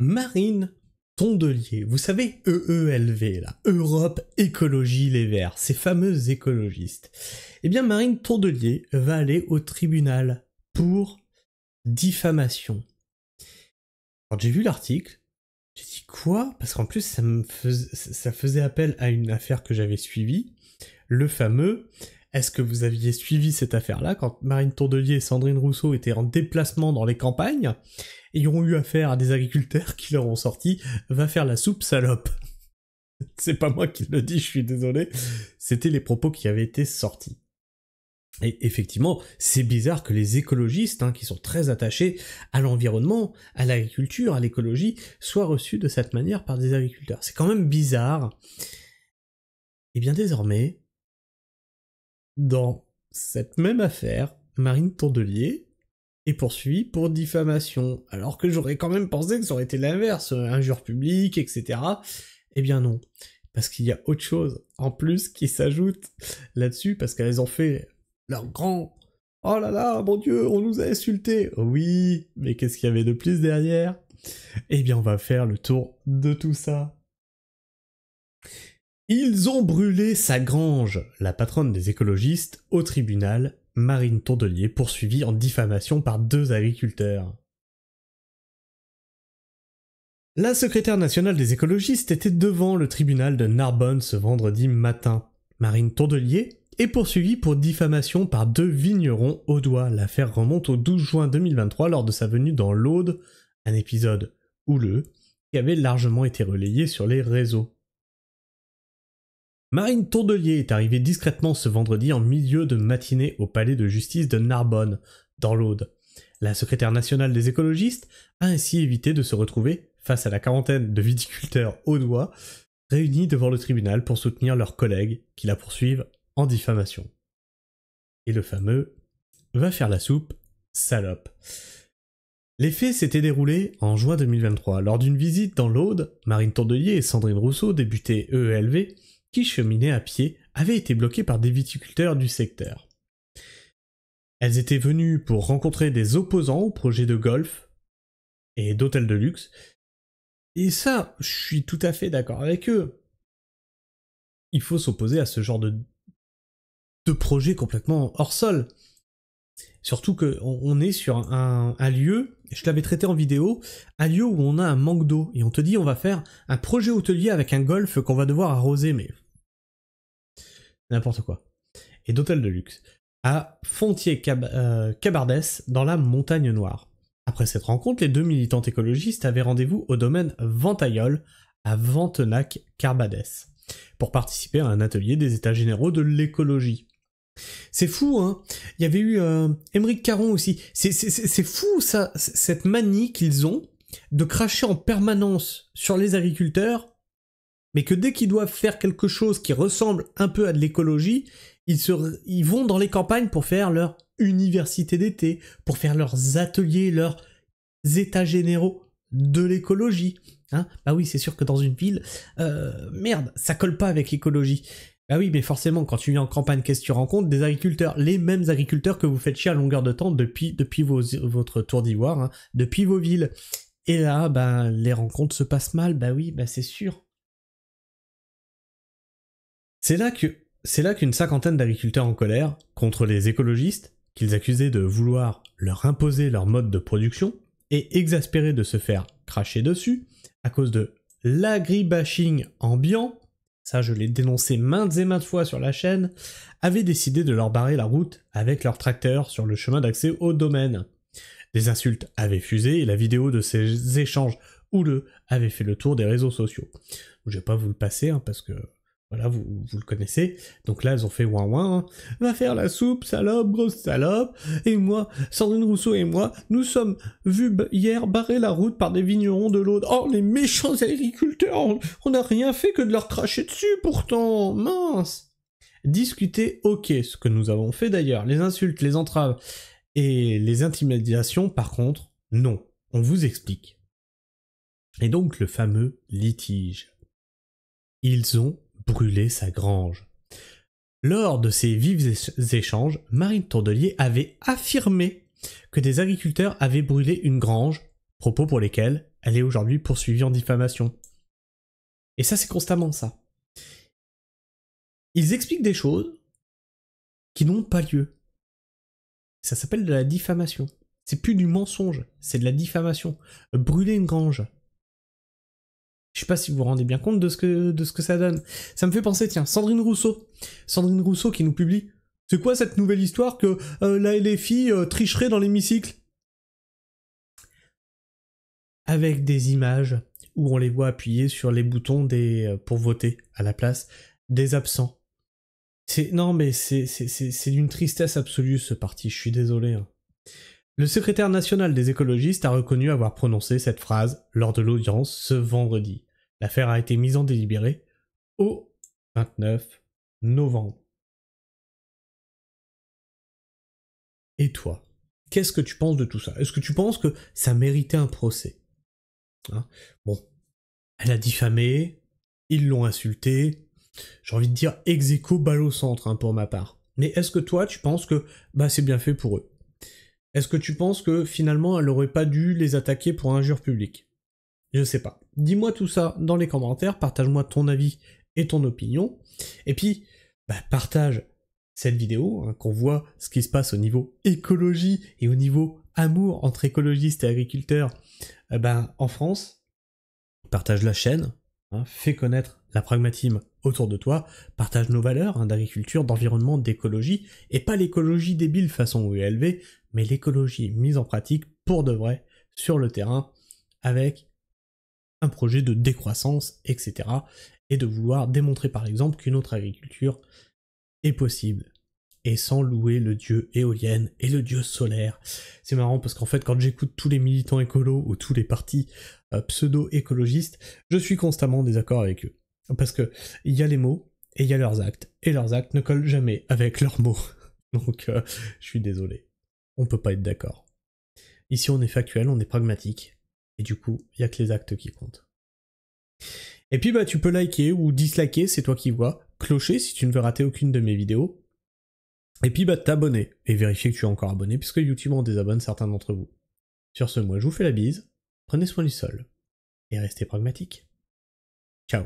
Marine Tondelier, vous savez, EELV, là, Europe Écologie Les Verts, ces fameux écologistes. Eh bien, Marine Tondelier va aller au tribunal pour diffamation. Quand j'ai vu l'article, j'ai dit quoi? Parce qu'en plus, ça faisait appel à une affaire que j'avais suivie, le fameux... Est-ce que vous aviez suivi cette affaire-là quand Marine Tondelier et Sandrine Rousseau étaient en déplacement dans les campagnes et ils ont eu affaire à des agriculteurs qui leur ont sorti « Va faire la soupe, salope ». C'est pas moi qui le dis, je suis désolé. C'était les propos qui avaient été sortis. Et effectivement, c'est bizarre que les écologistes, qui sont très attachés à l'environnement, à l'agriculture, à l'écologie, soient reçus de cette manière par des agriculteurs. C'est quand même bizarre. Et bien désormais... Dans cette même affaire, Marine Tondelier est poursuivie pour diffamation, alors que j'aurais quand même pensé que ça aurait été l'inverse, injure publique, etc. Eh bien non, parce qu'il y a autre chose en plus qui s'ajoute là-dessus, parce qu'elles ont fait leur grand « Oh là là, mon Dieu, on nous a insultés !» Oui, mais qu'est-ce qu'il y avait de plus derrière? Eh bien on va faire le tour de tout ça. Ils ont brûlé sa grange, la patronne des écologistes, au tribunal, Marine Tondelier, poursuivie en diffamation par 2 agriculteurs. La secrétaire nationale des écologistes était devant le tribunal de Narbonne ce vendredi matin. Marine Tondelier est poursuivie pour diffamation par 2 vignerons audois. L'affaire remonte au 12 juin 2023 lors de sa venue dans l'Aude, un épisode houleux qui avait largement été relayé sur les réseaux. Marine Tondelier est arrivée discrètement ce vendredi en milieu de matinée au palais de justice de Narbonne, dans l'Aude. La secrétaire nationale des écologistes a ainsi évité de se retrouver face à la quarantaine de viticulteurs audois réunis devant le tribunal pour soutenir leurs collègues qui la poursuivent en diffamation. Et le fameux « va faire la soupe, salope ». Les faits s'étaient déroulés en juin 2023. Lors d'une visite dans l'Aude, Marine Tondelier et Sandrine Rousseau, députées EELV, qui cheminaient à pied, avaient été bloquées par des viticulteurs du secteur. Elles étaient venues pour rencontrer des opposants au projet de golf et d'hôtels de luxe, et ça, je suis tout à fait d'accord avec eux. Il faut s'opposer à ce genre de projet complètement hors sol. Surtout qu'on est sur un lieu, je l'avais traité en vidéo, un lieu où on a un manque d'eau, et on te dit on va faire un projet hôtelier avec un golf qu'on va devoir arroser, mais... n'importe quoi. Et d'hôtel de luxe. À Fontier-Cabardès, dans la Montagne Noire. Après cette rencontre, les 2 militantes écologistes avaient rendez-vous au domaine Ventaillol, à Ventenac-Carbadès, pour participer à un atelier des états généraux de l'écologie. C'est fou, hein. Il y avait eu Émeric Caron aussi. C'est fou, ça, cette manie qu'ils ont de cracher en permanence sur les agriculteurs, mais que dès qu'ils doivent faire quelque chose qui ressemble un peu à de l'écologie, ils vont dans les campagnes pour faire leur université d'été, pour faire leurs ateliers, leurs états généraux de l'écologie. Hein, bah oui, c'est sûr que dans une ville, merde, ça colle pas avec l'écologie. Bah oui, mais forcément, quand tu viens en campagne, qu'est-ce que tu rencontres? Des agriculteurs, les mêmes agriculteurs que vous faites chier à longueur de temps depuis votre tour d'ivoire, hein, depuis vos villes. Et là, bah, les rencontres se passent mal, bah oui, bah c'est sûr. C'est là qu'une cinquantaine d'agriculteurs en colère contre les écologistes, qu'ils accusaient de vouloir leur imposer leur mode de production, et exaspérés de se faire cracher dessus, à cause de l'agribashing ambiant, ça je l'ai dénoncé maintes et maintes fois sur la chaîne, avaient décidé de leur barrer la route avec leurs tracteurs sur le chemin d'accès au domaine. Des insultes avaient fusé et la vidéo de ces échanges houleux avait fait le tour des réseaux sociaux. Je vais pas vous le passer, hein, parce que voilà, vous le connaissez. Donc là, elles ont fait ouin ouin, hein. Va faire la soupe, salope, grosse salope. Et moi, Sandrine Rousseau et moi, nous sommes vus hier barrer la route par des vignerons de l'Aude. Oh, les méchants agriculteurs, on n'a rien fait que de leur cracher dessus pourtant, mince. Discuter, ok, ce que nous avons fait d'ailleurs, les insultes, les entraves et les intimidations, par contre, non. On vous explique. Et donc le fameux litige. Ils ont brûlé sa grange. Lors de ces vifs échanges, Marine Tondelier avait affirmé que des agriculteurs avaient brûlé une grange, propos pour lesquels elle est aujourd'hui poursuivie en diffamation. Et ça, c'est constamment ça. Ils expliquent des choses qui n'ont pas lieu. Ça s'appelle de la diffamation. C'est plus du mensonge, c'est de la diffamation. Brûler une grange. Je sais pas si vous vous rendez bien compte de ce que ça donne. Ça me fait penser, tiens, Sandrine Rousseau. Sandrine Rousseau qui nous publie. C'est quoi cette nouvelle histoire que la LFI tricherait dans l'hémicycle? Avec des images où on les voit appuyer sur les boutons pour voter à la place des absents. Non mais c'est d'une tristesse absolue ce parti, je suis désolé. Hein. Le secrétaire national des écologistes a reconnu avoir prononcé cette phrase lors de l'audience ce vendredi. L'affaire a été mise en délibéré au 29 novembre. Et toi, qu'est-ce que tu penses de tout ça? Est-ce que tu penses que ça méritait un procès? Hein? Bon, elle a diffamé, ils l'ont insulté, j'ai envie de dire ex aequo balle au centre hein, pour ma part. Mais est-ce que toi tu penses que c'est bien fait pour eux? Est-ce que tu penses que finalement elle aurait pas dû les attaquer pour injure publique? Je sais pas. Dis-moi tout ça dans les commentaires, partage-moi ton avis et ton opinion. Et puis, partage cette vidéo, hein, qu'on voit ce qui se passe au niveau écologie et au niveau amour entre écologistes et agriculteurs en France. Partage la chaîne, hein, fais connaître la pragmatisme autour de toi, partage nos valeurs hein, d'agriculture, d'environnement, d'écologie, et pas l'écologie débile façon ULV, mais l'écologie mise en pratique pour de vrai, sur le terrain, avec un projet de décroissance, etc. Et de vouloir démontrer par exemple qu'une autre agriculture est possible. Et sans louer le dieu éolienne et le dieu solaire. C'est marrant parce qu'en fait quand j'écoute tous les militants écolos ou tous les partis pseudo-écologistes, je suis constamment en désaccord avec eux. Parce que il y a les mots et il y a leurs actes. Et leurs actes ne collent jamais avec leurs mots. Donc je suis désolé. On peut pas être d'accord. Ici on est factuel, on est pragmatique. Et du coup, il y a que les actes qui comptent. Et puis tu peux liker ou disliker, c'est toi qui vois. Clocher si tu ne veux rater aucune de mes vidéos. Et puis t'abonner, et vérifier que tu es encore abonné, puisque YouTube en désabonne certains d'entre vous. Sur ce, moi je vous fais la bise, prenez soin du sol, et restez pragmatiques. Ciao.